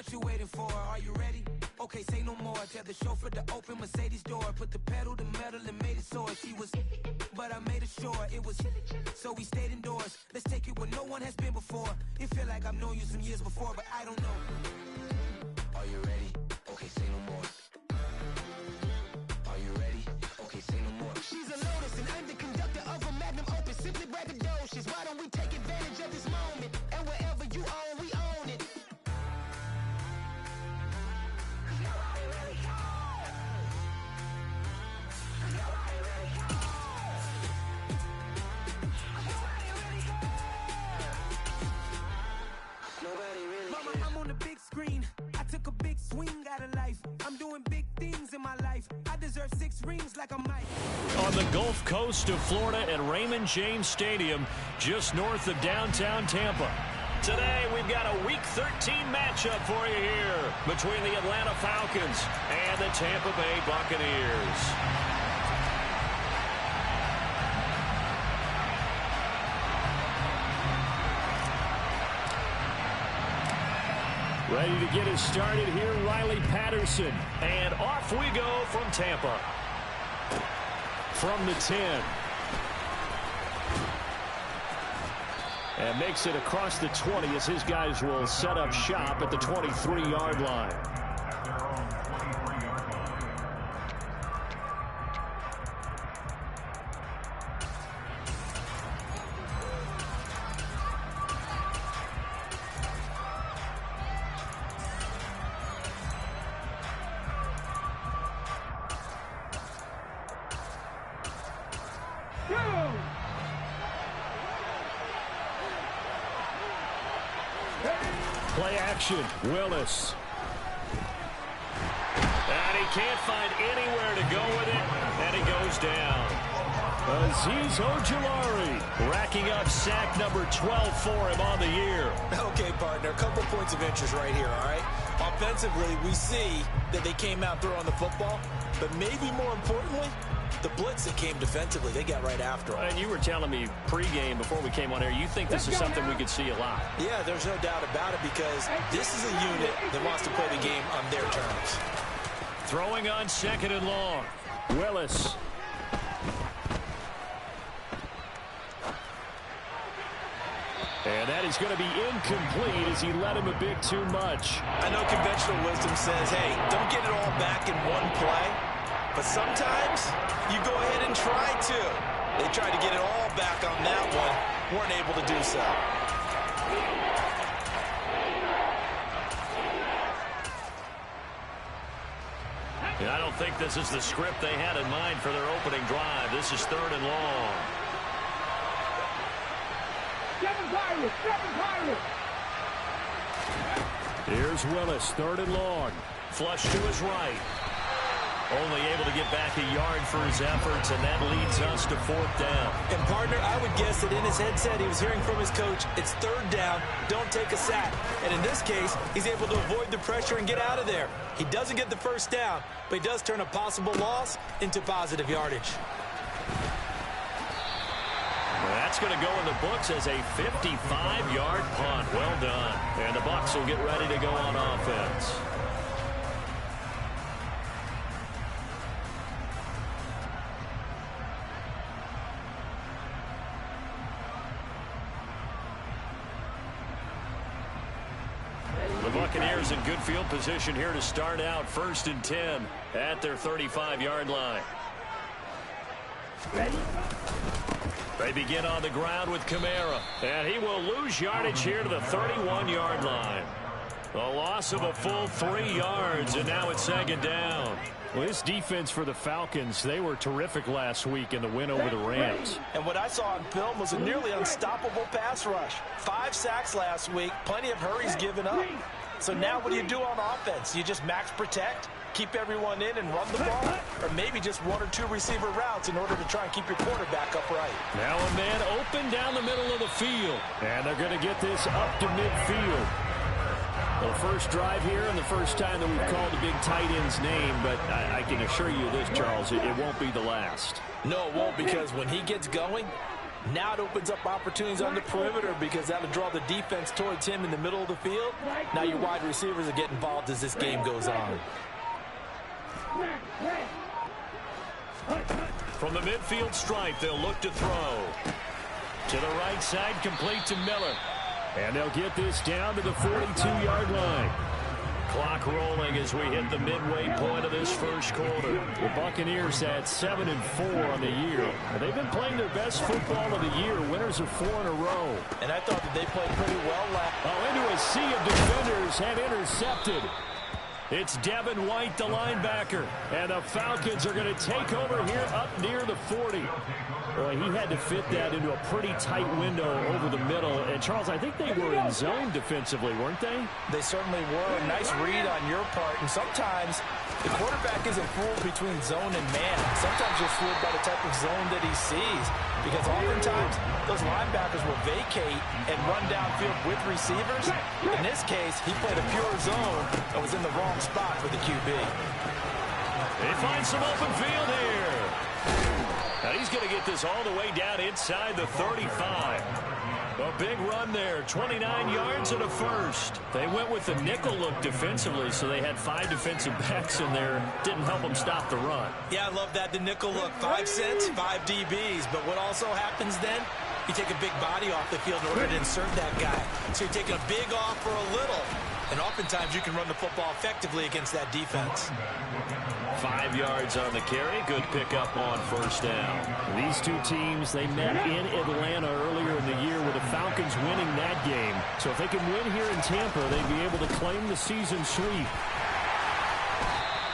What you waiting for? Are you ready? Okay, say no more. Tell the chauffeur to open Mercedes door. Put the pedal to metal and made it soar. She was, but I made it sure it was. So we stayed indoors. Let's take it where no one has been before. It feel like I've known you some years before, but I don't know. Are you ready? Okay, say no more. Are you ready? Okay, say no more. She's a Lotus and I'm the conductor of a Magnum Opus. Simply braggadocious. Why don't we take advantage of this moment? And wherever you own, we own it. Mama, I'm on the big screen. I took a big swing out of life. I'm doing big things in my life. I deserve 6 rings like a Mike. On the Gulf Coast of Florida at Raymond James Stadium, just north of downtown Tampa. Today, we've got a Week 13 matchup for you here between the Atlanta Falcons and the Tampa Bay Buccaneers. Ready to get us started here, Riley Patterson. And off we go from Tampa. From the 10. And makes it across the 20 as his guys will set up shop at the 23-yard line. Play action, Willis. And he can't find anywhere to go with it, and he goes down. Azeez Ojulari racking up sack number 12 for him on the year. Okay, partner, a couple points of interest right here, all right? Offensively, we see that they came out throwing the football, but maybe more importantly, the blitz that came defensively, they got right after him. And you were telling me pregame before we came on air, you think this is something we could see a lot. Yeah, there's no doubt about it because this is a unit that wants to play the game on their terms. Throwing on 2nd and long. Willis. And that is going to be incomplete as he led him a bit too much. I know conventional wisdom says, hey, don't get it all back in one play. But sometimes you go ahead and try to. They tried to get it all back on that one. Weren't able to do so. And I don't think this is the script they had in mind for their opening drive. This is 3rd and long. Here's Willis, 3rd and long. Flush to his right. Only able to get back a yard for his efforts, and that leads us to 4th down. And, partner, I would guess that in his headset he was hearing from his coach, it's 3rd down, don't take a sack. And in this case, he's able to avoid the pressure and get out of there. He doesn't get the 1st down, but he does turn a possible loss into positive yardage. Well, that's going to go in the books as a 55-yard punt. Well done. And the Bucs will get ready to go on offense. The Buccaneers in good field position here to start out 1st and 10 at their 35-yard line. Ready? They begin on the ground with Kamara, and he will lose yardage here to the 31-yard line. A loss of a full 3 yards, and now it's 2nd down. Well, this defense for the Falcons, they were terrific last week in the win over the Rams. And what I saw on film was a nearly unstoppable pass rush. 5 sacks last week, plenty of hurries given up. So now what do you do on offense? You just max protect, keep everyone in and run the ball, or maybe just 1 or 2 receiver routes in order to try and keep your quarterback upright. Now a man open down the middle of the field, and they're going to get this up to midfield. Well, the first drive here and the first time that we've called the big tight end's name, but I can assure you this, Charles, it won't be the last. No, it won't, because when he gets going, Now it opens up opportunities on the perimeter because that'll draw the defense towards him in the middle of the field. Now your wide receivers are getting involved as this game goes on. From the midfield stripe, they'll look to throw. To the right side, complete to Miller. And they'll get this down to the 42-yard line. Clock rolling as we hit the midway point of this first quarter. The Buccaneers had 7-4 on the year. They've been playing their best football of the year. Winners of 4 in a row. And I thought that they played pretty well last. Oh, into a sea of defenders and intercepted. It's Devin White, the linebacker. And the Falcons are going to take over here up near the 40. Boy, he had to fit that into a pretty tight window over the middle. And, Charles, I think they were in zone defensively, weren't they? They certainly were. A nice read on your part. And sometimes the quarterback isn't fooled between zone and man. Sometimes you're fooled by the type of zone that he sees. Because oftentimes, those linebackers will vacate and run downfield with receivers. In this case, he played a pure zone and was in the wrong spot for the QB. They find some open field here. Now he's going to get this all the way down inside the 35. A big run there, 29 yards and a first. They went with the nickel look defensively, so they had 5 defensive backs in there. Didn't help them stop the run. Yeah, I love that, the nickel look. 5 cents, 5 DBs. But what also happens then, you take a big body off the field in order to insert that guy. So you're taking a big off for a little. And oftentimes you can run the football effectively against that defense. 5 yards on the carry. Good pickup on first down. These two teams, they met in Atlanta earlier in the year with the Falcons winning that game. So if they can win here in Tampa, they'd be able to claim the season sweep.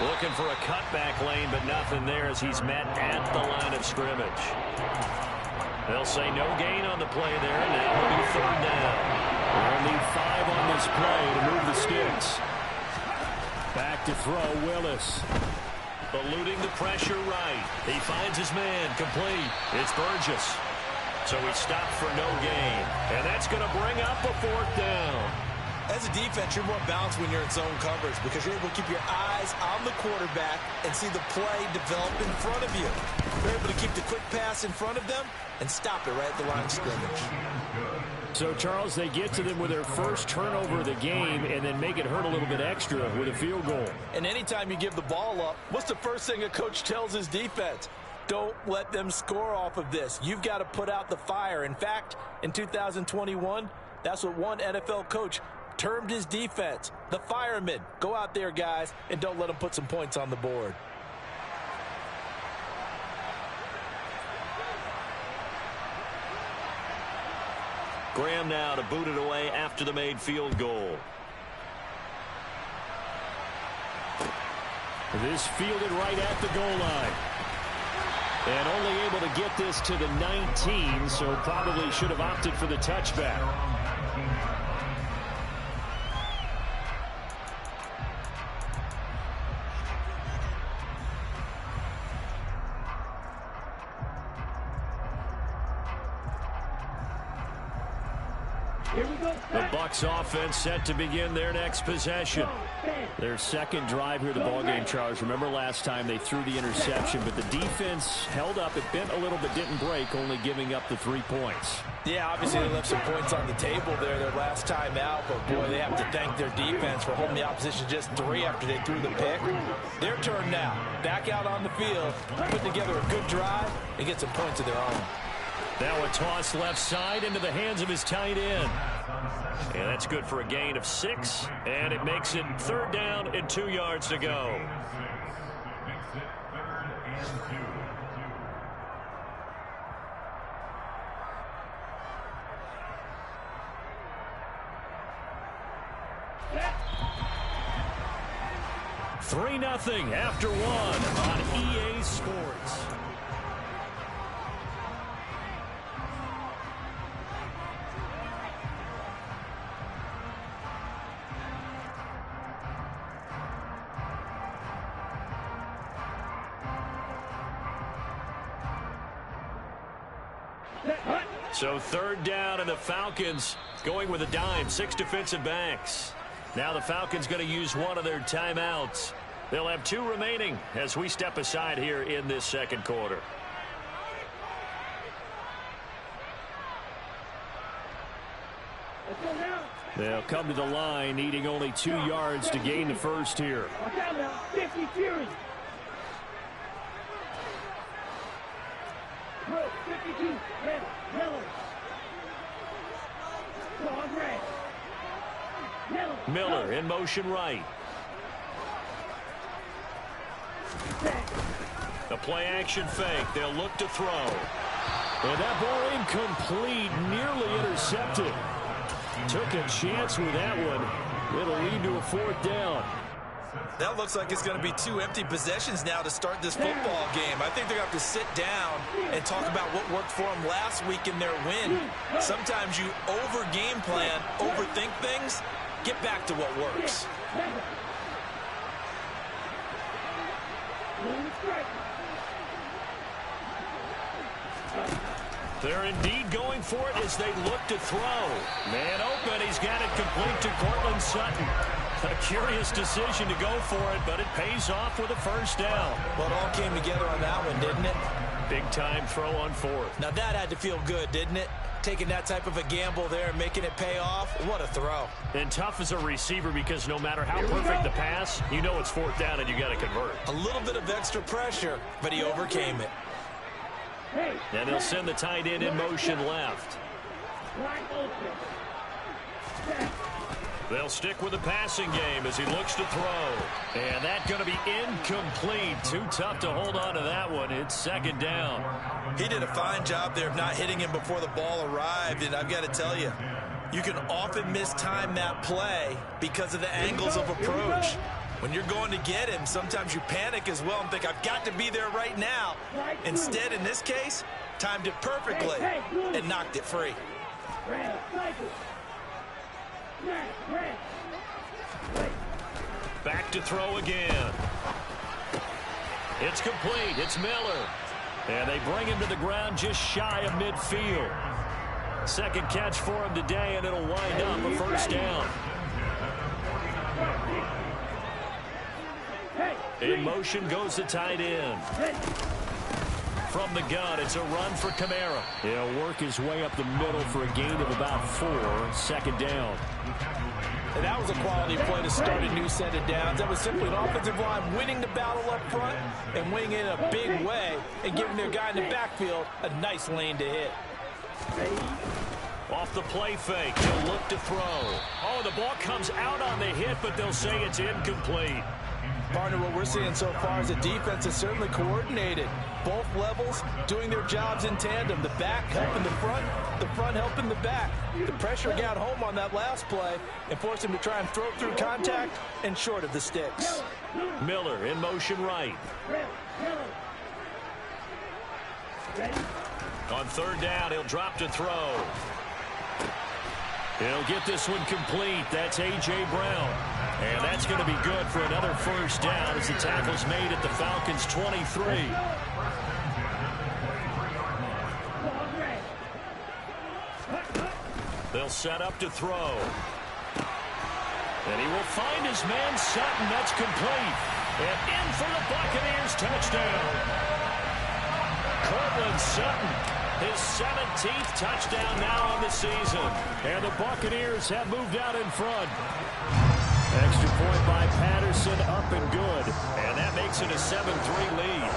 Looking for a cutback lane, but nothing there as he's met at the line of scrimmage. They'll say no gain on the play there. Now it'll be third down. They'll need 5 on this play to move the sticks. Back to throw, Willis. Eluding the pressure right. He finds his man, complete. It's Burgess. So he stopped for no gain. And that's going to bring up a fourth down. As a defense, you're more balanced when you're in zone coverage because you're able to keep your eyes on the quarterback and see the play develop in front of you. You're able to keep the quick pass in front of them and stop it right at the line of scrimmage. So, Charles, they get to them with their first turnover of the game and then make it hurt a little bit extra with a field goal. And anytime you give the ball up, what's the first thing a coach tells his defense? Don't let them score off of this. You've got to put out the fire. In fact, in 2021, that's what one NFL coach termed his defense, the firemen. Go out there, guys, and don't let them put some points on the board. Graham now to boot it away after the made field goal. This fielded right at the goal line. And only able to get this to the 19, so probably should have opted for the touchback. The Bucs offense set to begin their next possession. Their second drive here, the ballgame, Charles. Remember last time they threw the interception, but the defense held up. It bent a little but didn't break, only giving up the 3 points. Yeah, obviously they left some points on the table there their last time out, but boy, they have to thank their defense for holding the opposition just 3 after they threw the pick. Their turn now. Back out on the field, put together a good drive, and get some points of their own. Now a toss left side into the hands of his tight end. And that's good for a gain of 6. And it makes it third down and 2 yards to go. Three 3-0 after 1 on EA Sports. So third down, and the Falcons going with a dime. 6 defensive backs. Now the Falcons going to use one of their timeouts. They'll have 2 remaining as we step aside here in this second quarter. They'll come to the line, needing only 2 yards to gain the first here. Watch out now. 50 Fury. 52. Red. Miller. On red. Miller in motion right. The play action fake. They'll look to throw. And that ball incomplete, nearly intercepted. Took a chance with that one. It'll lead to a 4th down. That looks like it's going to be 2 empty possessions now to start this football game. I think they're going to have to sit down and talk about what worked for them last week in their win. Sometimes you over-game plan, overthink things. Get back to what works. They're indeed going for it as they look to throw. Man open. He's got it complete to Cortland Sutton. A curious decision to go for it, but it pays off with a 1st down. Well, it all came together on that one, didn't it? Big-time throw on 4th. Now, that had to feel good, didn't it? Taking that type of a gamble there and making it pay off. What a throw. And tough as a receiver because no matter how perfect the pass, you know it's 4th down and you got to convert. A little bit of extra pressure, but he overcame it. And he'll send the tight end in motion left. They'll stick with the passing game as he looks to throw. And that's going to be incomplete. Too tough to hold on to that one. It's 2nd down. He did a fine job there of not hitting him before the ball arrived. And I've got to tell you, you can often mistime that play because of the angles of approach. When you're going to get him, sometimes you panic as well and think, I've got to be there right now. Instead, in this case, timed it perfectly and knocked it free. Back to throw again. It's complete. It's Miller. And they bring him to the ground just shy of midfield. 2nd catch for him today, and it'll wind up a 1st down. In motion goes the tight end. From the gun, it's a run for Kamara. He'll work his way up the middle for a gain of about 4. 2nd down. And that was a quality play to start a new set of downs. That was simply an offensive line winning the battle up front and winning it in a big way and giving their guy in the backfield a nice lane to hit. Off the play fake, he'll look to throw. Oh, the ball comes out on the hit, but they'll say it's incomplete. Partner, what we're seeing so far is the defense is certainly coordinated. Both levels doing their jobs in tandem. The back helping the front helping the back. The pressure got home on that last play and forced him to try and throw through contact and short of the sticks. Miller in motion right. On 3rd down, he'll drop to throw. He'll get this one complete. That's A.J. Brown. And that's going to be good for another 1st down as the tackle's made at the Falcons' 23. They'll set up to throw. And he will find his man Sutton. That's complete. And in for the Buccaneers touchdown. Cortland Sutton. His 17th touchdown now on the season. And the Buccaneers have moved out in front. Extra point by Patterson, up and good. And that makes it a 7-3 lead.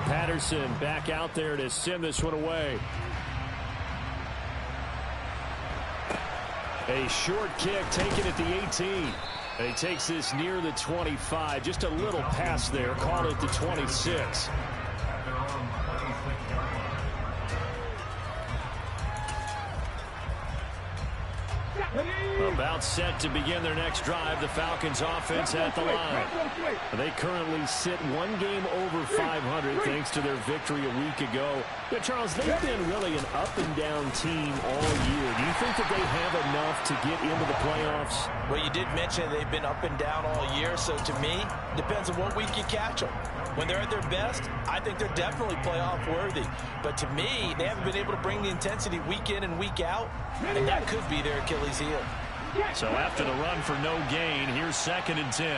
Patterson back out there to send this one away. A short kick taken at the 18. And he takes this near the 25. Just a little pass there. Call it the 26. About set to begin their next drive, the Falcons offense at the line. They currently sit one game over 500 thanks to their victory a week ago. Yeah, Charles, they've been really an up-and-down team all year. Do you think that they have enough to get into the playoffs? Well, you did mention they've been up and down all year, so to me, depends on what week you catch them. When they're at their best, I think they're definitely playoff worthy. But to me, they haven't been able to bring the intensity week in and week out, and that could be their Achilles heel. So after the run for no gain, here's 2nd and 10.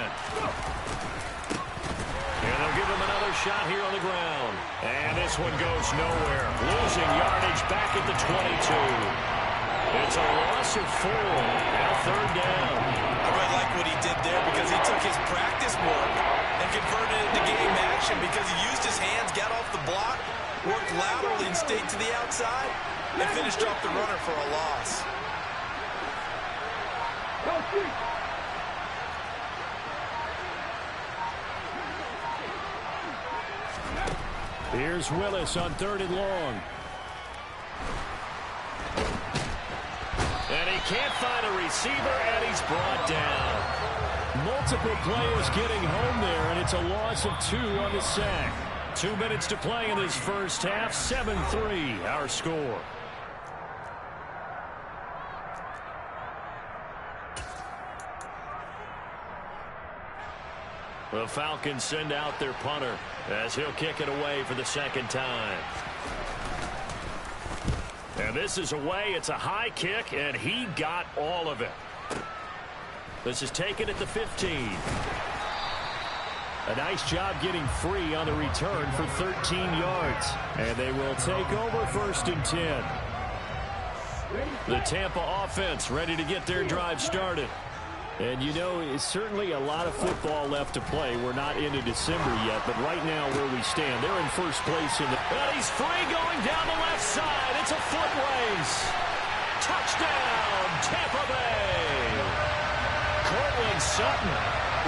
And they'll give him another shot here on the ground. And this one goes nowhere. Losing yardage back at the 22. It's a loss of 4. Now 3rd down. I really like what he did there because he took his practice work and converted it into game action because he used his hands, got off the block, worked laterally and stayed to the outside, and finished off the runner for a loss. Here's Willis on 3rd and long. And he can't find a receiver, and he's brought down. Multiple players getting home there, and it's a loss of 2 on the sack. 2 minutes to play in this first half. 7-3 our score. The Falcons send out their punter as he'll kick it away for the 2nd time. And this is away. It's a high kick, and he got all of it. This is taken at the 15. A nice job getting free on the return for 13 yards. And they will take over 1st and 10. The Tampa offense ready to get their drive started. And you know, it's certainly a lot of football left to play. We're not into December yet, but right now where we stand, they're in first place in the... And he's free going down the left side. It's a foot race. Touchdown, Tampa Bay. Cortland Sutton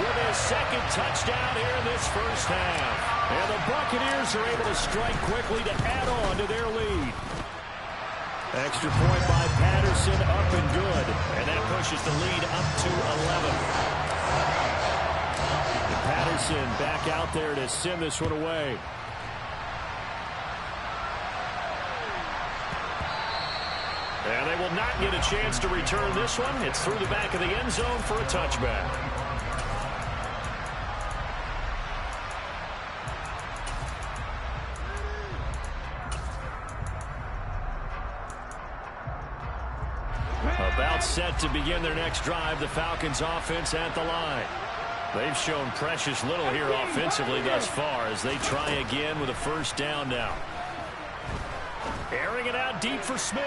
with his 2nd touchdown here in this first half. And the Buccaneers are able to strike quickly to add on to their lead. Extra point by Patterson, up and good. And that pushes the lead up to 11. Patterson back out there to send this one away. And they will not get a chance to return this one. It's through the back of the end zone for a touchback. About set to begin their next drive, the Falcons offense at the line. They've shown precious little here offensively thus far as they try again with a 1st down now. Airing it out deep for Smith.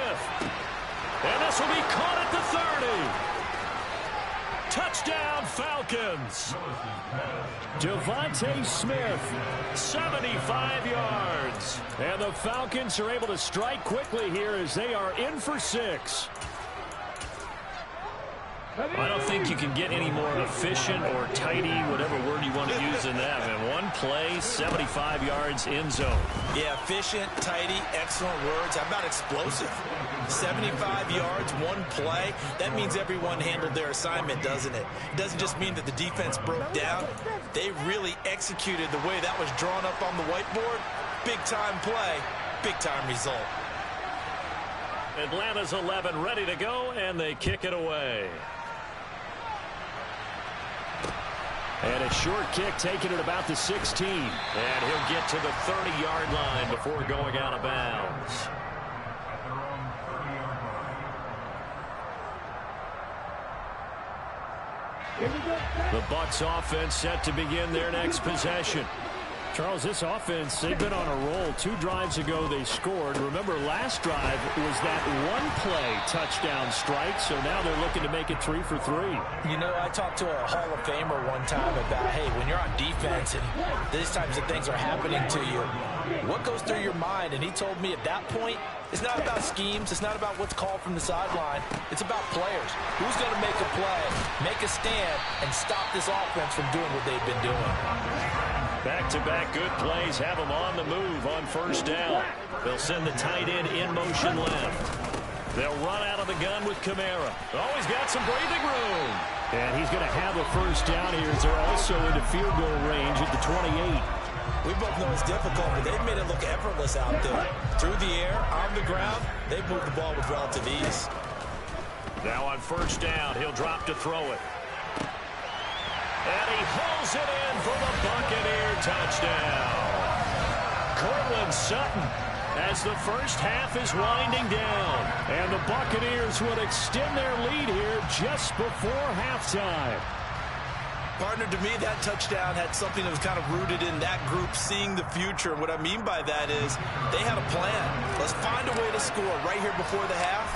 And this will be caught at the 30. Touchdown, Falcons. Devontae Smith, 75 yards. And the Falcons are able to strike quickly here as they are in for 6. I don't think you can get any more efficient or tidy, whatever word you want to use in that. And one play, 75 yards in zone. Yeah, efficient, tidy, excellent words. How about explosive? 75 yards, one play. That means everyone handled their assignment, doesn't it? It doesn't just mean that the defense broke down. They really executed the way that was drawn up on the whiteboard. Big-time play, big-time result. Atlanta's 11 ready to go, and they kick it away. And a short kick taken at about the 16. And he'll get to the 30-yard line before going out of bounds. The Bucs offense set to begin their next possession. Charles, this offense, they've been on a roll. 2 drives ago they scored. Remember, last drive was that one-play touchdown strike, so now they're looking to make it 3 for 3. You know, I talked to a Hall of Famer one time about, hey, when you're on defense and these types of things are happening to you, what goes through your mind? And he told me at that point, it's not about schemes. It's not about what's called from the sideline. It's about players. Who's going to make a play, make a stand, and stop this offense from doing what they've been doing? Back-to-back good plays have them on the move on 1st down. They'll send the tight end in motion left. They'll run out of the gun with Kamara. Oh, he's got some breathing room. And he's going to have a first down here as they're also into field goal range at the 28. We both know it's difficult, but they've made it look effortless out there. Through the air, on the ground, they've moved the ball with relative ease. Now on first down, he'll drop to throw it. And he hauls it in for the Buccaneer touchdown. Cortland Sutton, as the first half is winding down. And the Buccaneers would extend their lead here just before halftime. Partner, to me, that touchdown had something that was kind of rooted in that group seeing the future. What I mean by that is they had a plan. Let's find a way to score right here before the half.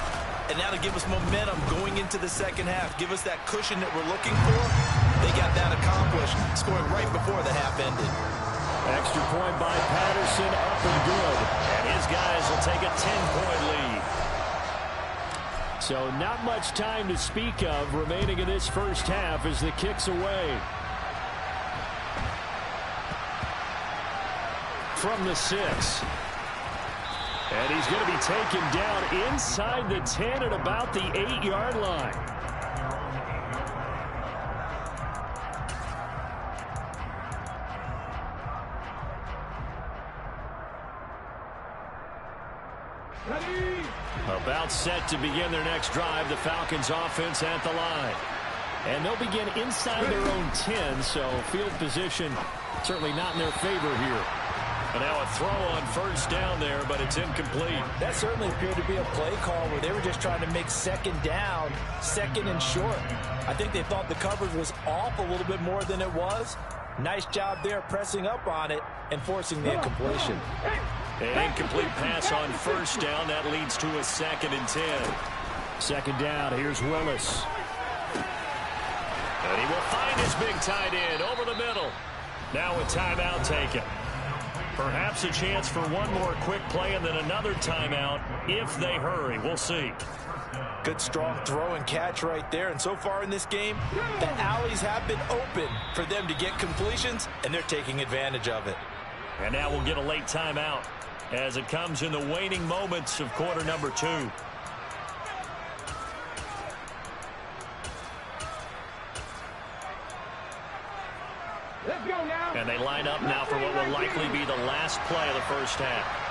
And now to give us momentum going into the second half, give us that cushion that we're looking for. They got that accomplished, scoring right before the half ended. Extra point by Patterson, up and good. And his guys will take a 10-point lead. So not much time to speak of remaining in this first half as the kick's away. From the 6. And he's going to be taken down inside the 10 at about the 8-yard line. About set to begin their next drive, the Falcons offense at the line. And they'll begin inside their own 10, so field position certainly not in their favor here. And now a throw on first down there, but it's incomplete. That certainly appeared to be a play call where they were just trying to make second down, second and short. I think they thought the coverage was off a little bit more than it was. Nice job there pressing up on it and forcing the incompletion. An incomplete pass on first down. That leads to a 2nd and 10. Second down, here's Willis. And he will find his big tight end over the middle. Now a timeout taken. Perhaps a chance for one more quick play and then another timeout if they hurry. We'll see. Good strong throw and catch right there. And so far in this game, the alleys have been open for them to get completions, and they're taking advantage of it. And now we'll get a late timeout as it comes in the waning moments of quarter number 2. Let's go now. And they line up now for what will likely be the last play of the first half.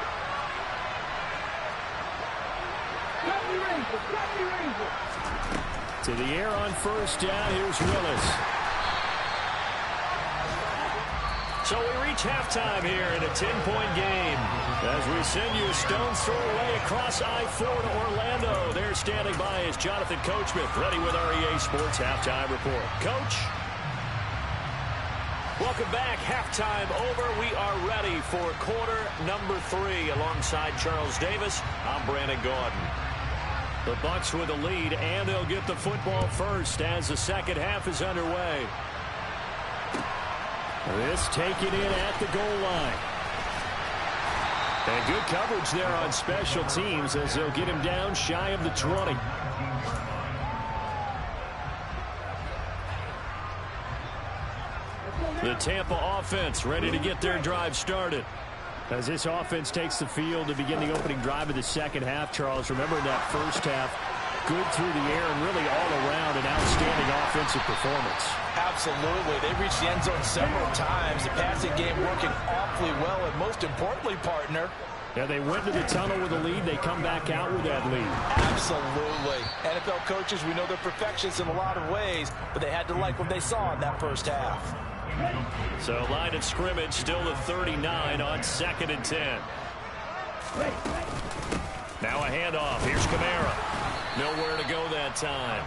To the air on first down, here's Willis. So we reach halftime here in a 10-point game. As we send you a stone's throw away across I-4 to Orlando. There standing by is Jonathan Coachman, ready with our EA Sports Halftime Report. Coach? Welcome back. Halftime over. We are ready for quarter number 3 alongside Charles Davis. I'm Brandon Gordon. The Bucks with the lead, and they'll get the football first as the second half is underway. This taken in at the goal line. And good coverage there on special teams as they'll get him down shy of the 20. The Tampa offense ready to get their drive started. As this offense takes the field to begin the opening drive of the second half, Charles, remember in that first half, good through the air and really all around an outstanding offensive performance. Absolutely. They reached the end zone several times. The passing game working awfully well, and most importantly, partner, yeah, they went to the tunnel with a lead. They come back out with that lead. Absolutely. NFL coaches, we know they're perfectionists in a lot of ways, but they had to like what they saw in that first half. So line of scrimmage still the 39 on 2nd and 10. Now a handoff. Here's Kamara. Nowhere to go that time.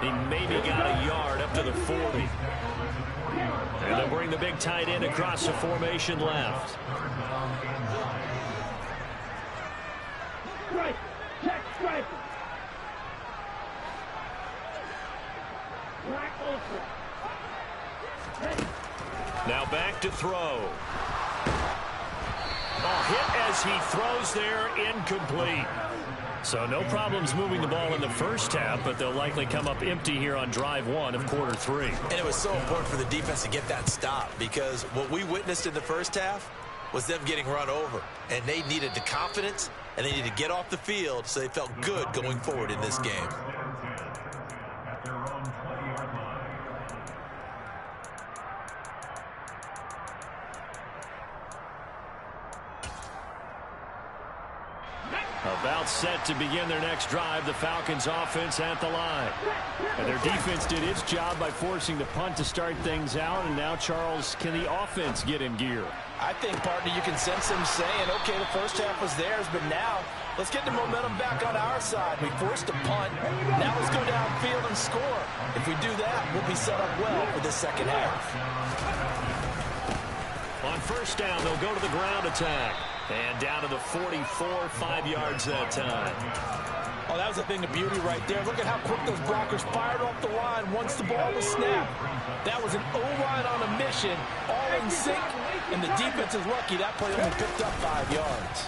He maybe got a yard up to the 40. And they'll bring the big tight end across the formation left. Strike. Check strike. Black ultra. Now back to throw. A hit as he throws there, incomplete. So no problems moving the ball in the first half, but they'll likely come up empty here on drive 1 of quarter 3. And it was so important for the defense to get that stop, because what we witnessed in the first half was them getting run over, and they needed the confidence and they need to get off the field so they felt good going forward in this game. About set to begin their next drive, the Falcons offense at the line. And their defense did its job by forcing the punt to start things out, and now, Charles, can the offense get in gear? I think, partner, you can sense them saying, okay, the first half was theirs, but now let's get the momentum back on our side. We forced a punt. Now let's go downfield and score. If we do that, we'll be set up well for the second half. On first down, they'll go to the ground attack. And down to the 44, 5 yards that time. Oh, that was a thing of beauty right there. Look at how quick those blockers fired off the line once the ball was snapped. That was an O-line on a mission, all in sync, and the defense is lucky that play only picked up 5 yards.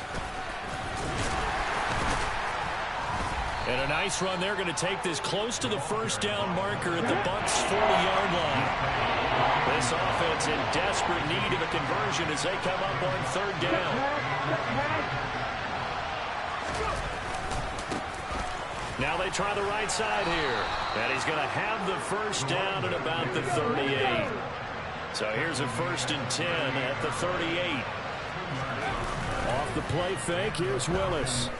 And a nice run. They're going to take this close to the first down marker at the Bucs' 40-yard line. This offense in desperate need of a conversion as they come up on third down. Now they try the right side here. And he's going to have the first down at about the 38. So here's a 1st and 10 at the 38. Off the play fake, here's Willis.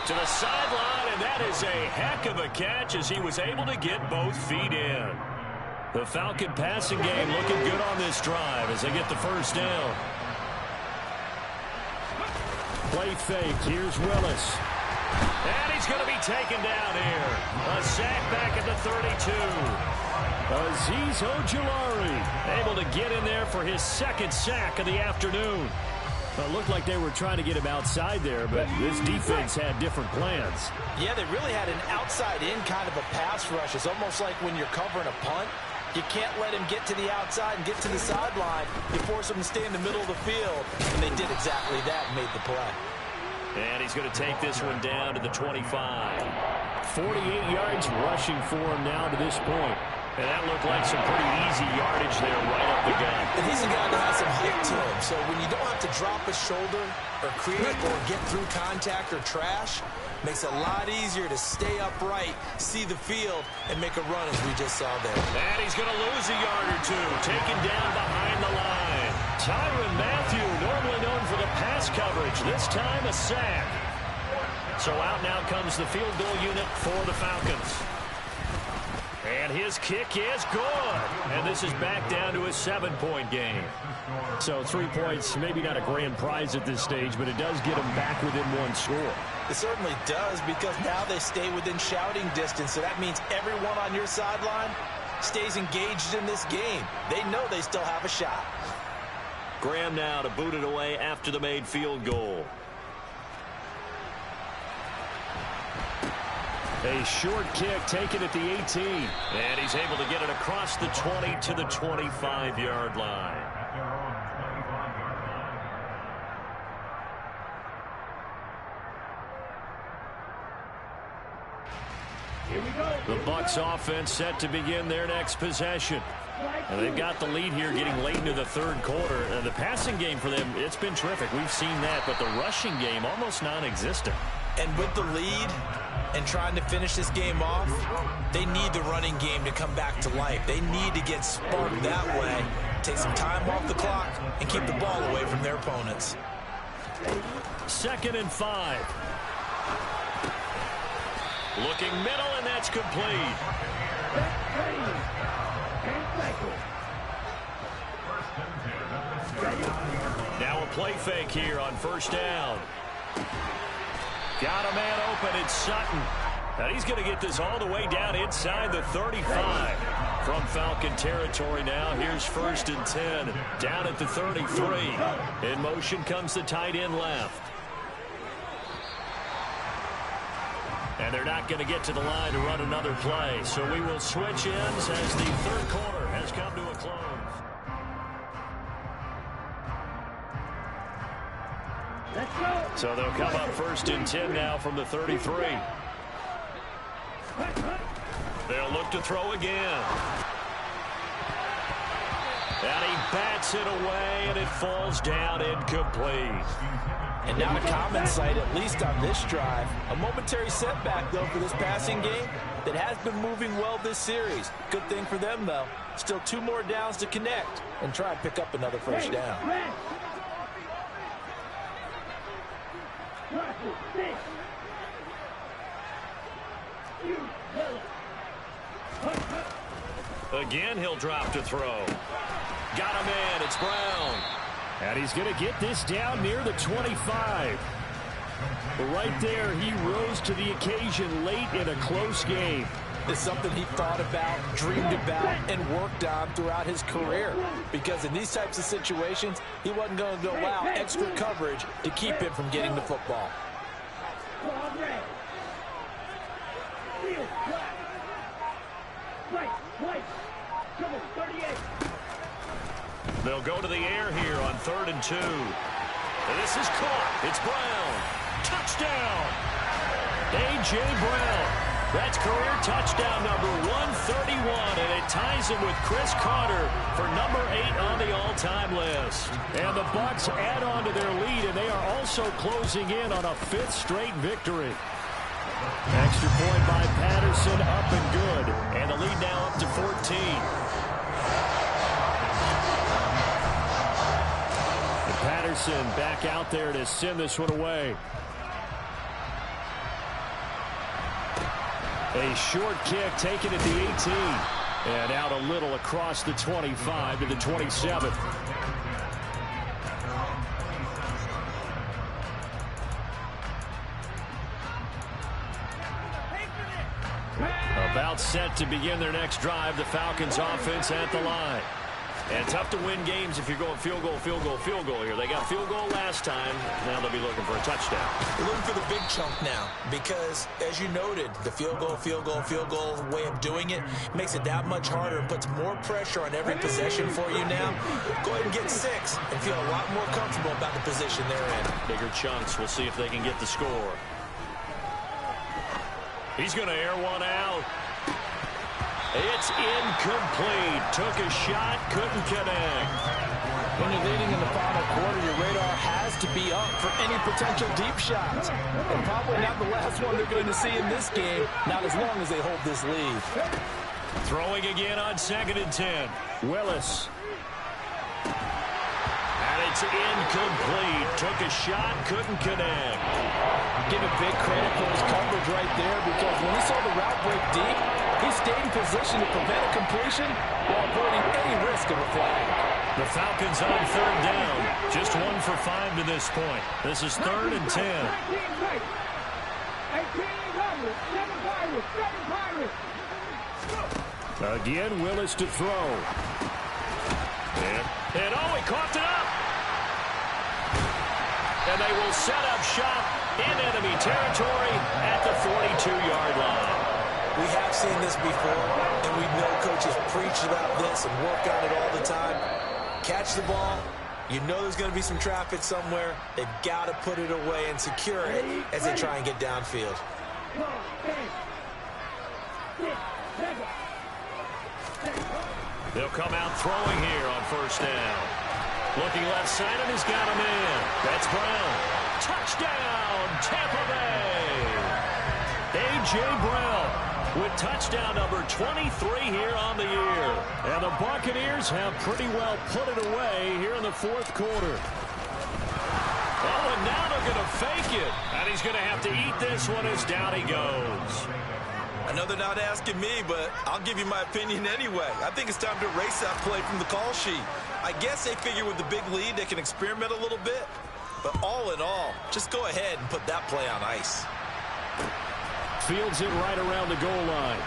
To the sideline, and that is a heck of a catch as he was able to get both feet in. The Falcon passing game looking good on this drive as they get the first down. Play fake, here's Willis. And he's going to be taken down here. A sack back at the 32. Azeez Ojulari able to get in there for his second sack of the afternoon. It looked like they were trying to get him outside there, but this defense had different plans. Yeah, they really had an outside-in kind of a pass rush. It's almost like when you're covering a punt, you can't let him get to the outside and get to the sideline. You force him to stay in the middle of the field, and they did exactly that and made the play. And he's going to take this one down to the 25. 48 yards rushing for him now to this point. And that looked like some pretty easy yardage there right up the gut. And he's a guy that has some height to him. So when you don't have to drop a shoulder or create or get through contact or trash, makes it a lot easier to stay upright, see the field, and make a run as we just saw there. And he's going to lose a yard or two, taken down behind the line. Tyrann Mathieu, normally known for the pass coverage, this time a sack. So out now comes the field goal unit for the Falcons. And his kick is good. And this is back down to a 7-point game. So 3 points, maybe not a grand prize at this stage, but it does get them back within one score. It certainly does, because now they stay within shouting distance. So that means everyone on your sideline stays engaged in this game. They know they still have a shot. Graham now to boot it away after the made field goal. A short kick taken at the 18. And he's able to get it across the 20 to the 25-yard line. Here we go. The Bucs offense set to begin their next possession. And they've got the lead here getting late into the third quarter. And the passing game for them, it's been terrific. We've seen that, but the rushing game almost non-existent. And with the lead and trying to finish this game off, they need the running game to come back to life. They need to get sparked that way, take some time off the clock, and keep the ball away from their opponents. 2nd and 5. Looking middle, and that's complete. Now a play fake here on first down. Got a man open, it's Sutton. And he's going to get this all the way down inside the 35. From Falcon territory now, here's 1st and 10. Down at the 33. In motion comes the tight end left. And they're not going to get to the line to run another play. So we will switch ends as the third quarter has come to a close. Let's go. So they'll come up 1st and 10 now from the 33. They'll look to throw again. And he bats it away, and it falls down incomplete. And now to common sight, at least on this drive. A momentary setback, though, for this passing game that has been moving well this series. Good thing for them, though. Still 2 more downs to connect and try and pick up another first down. Again, he'll drop to throw. Got him in. It's Brown. And he's going to get this down near the 25. Right there, he rose to the occasion late in a close game. It's something he thought about, dreamed about, and worked on throughout his career. Because in these types of situations, he wasn't going to allow extra coverage to keep him from getting the football. They'll go to the air here on 3rd and 2. This is caught. It's Brown. Touchdown. A.J. Brown. That's career touchdown number 131, and it ties him with Chris Carter for number 8 on the all-time list. And the Bucs add on to their lead, and they are also closing in on a 5th straight victory. Extra point by Patterson, up and good. And the lead now up to 14. Patterson back out there to send this one away. A short kick taken at the 18. And out a little across the 25 to the 27. About set to begin their next drive. The Falcons offense at the line. And tough to win games if you're going field goal, field goal, field goal here. They got field goal last time. Now they'll be looking for a touchdown. They're looking for the big chunk now because, as you noted, the field goal way of doing it makes it that much harder and puts more pressure on every possession for you now. Go ahead and get 6 and feel a lot more comfortable about the position they're in. Bigger chunks. We'll see if they can get the score. He's going to air one out. It's incomplete. Took a shot, couldn't connect. When you're leading in the final quarter, your radar has to be up for any potential deep shots. And probably not the last one they're going to see in this game, not as long as they hold this lead. Throwing again on 2nd and 10. Willis. And it's incomplete. Took a shot, couldn't connect. Give it big credit for his coverage right there because when he saw the route break deep, he stayed in position to prevent a completion while avoiding any risk of a flag. The Falcons on 3rd down. Just 1 for 5 to this point. This is 3rd and 10. Again, Willis to throw. And oh, he coughed it up. And they will set up shop in enemy territory at the 42-yard line. We have seen this before, and we know coaches preach about this and work on it all the time. Catch the ball. You know there's going to be some traffic somewhere. They've got to put it away and secure it as they try and get downfield. They'll come out throwing here on 1st down. Looking left side, and he's got him in. That's Brown. Touchdown, Tampa Bay. A.J. Brown with touchdown number 23 here on the year. And the Buccaneers have pretty well put it away here in the 4th quarter. Oh, and now they're going to fake it. And he's going to have to eat this one as down he goes. I know they're not asking me, but I'll give you my opinion anyway. I think it's time to erase that play from the call sheet. I guess they figure with the big lead they can experiment a little bit. But all in all, just go ahead and put that play on ice. Fields it right around the goal line.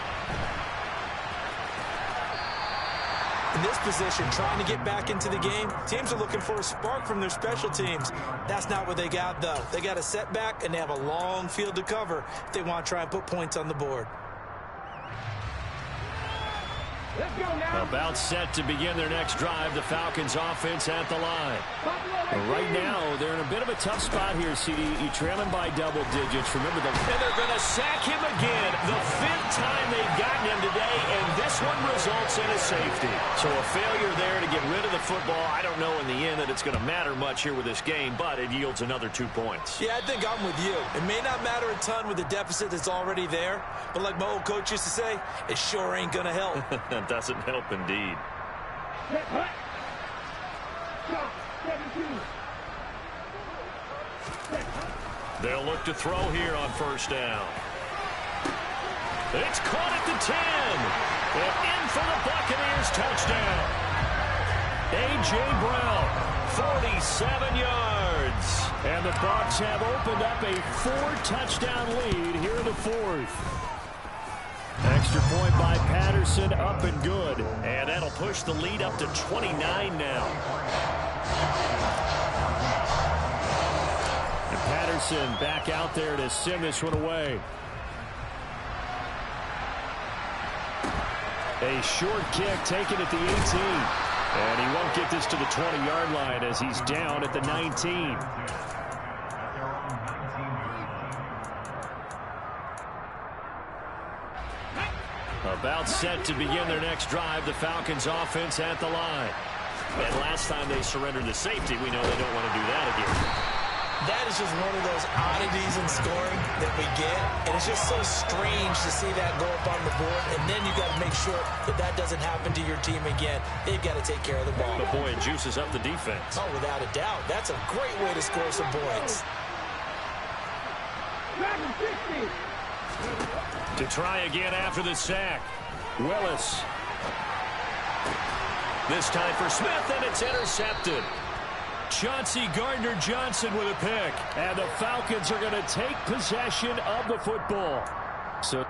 In this position, trying to get back into the game, teams are looking for a spark from their special teams. That's not what they got, though. They got a setback, and they have a long field to cover if they want to try and put points on the board. Let's go now. About set to begin their next drive. The Falcons offense at the line. Right now, they're in a bit of a tough spot here, CD. Trailing by double digits. Remember, and they're going to sack him again. The 5th time they've gotten him today, and this one results in a safety. So a failure there to get rid of the football. I don't know in the end that it's going to matter much here with this game, but it yields another 2 points. Yeah, I think I'm with you. It may not matter a ton with the deficit that's already there, but like my old coach used to say, it sure ain't going to help. That doesn't help indeed. They'll look to throw here on first down. It's caught at the 10. And in for the Buccaneers touchdown. A.J. Brown, 47 yards. And the Bucs have opened up a 4-touchdown lead here in the 4th. Extra point by Patterson, up and good. And that'll push the lead up to 29 now. And Patterson back out there to send this one away. A short kick taken at the 18. And he won't get this to the 20-yard line as he's down at the 19. About set to begin their next drive. The Falcons offense at the line. And last time they surrendered the safety, we know they don't want to do that again. That is just one of those oddities in scoring that we get. And it's just so strange to see that go up on the board. And then you got to make sure that that doesn't happen to your team again. They've got to take care of the ball. But boy, it juices up the defense. Oh, without a doubt. That's a great way to score some points. To try again after the sack. Willis. This time for Smith, and it's intercepted. Chauncey Gardner-Johnson with a pick. And the Falcons are going to take possession of the football. So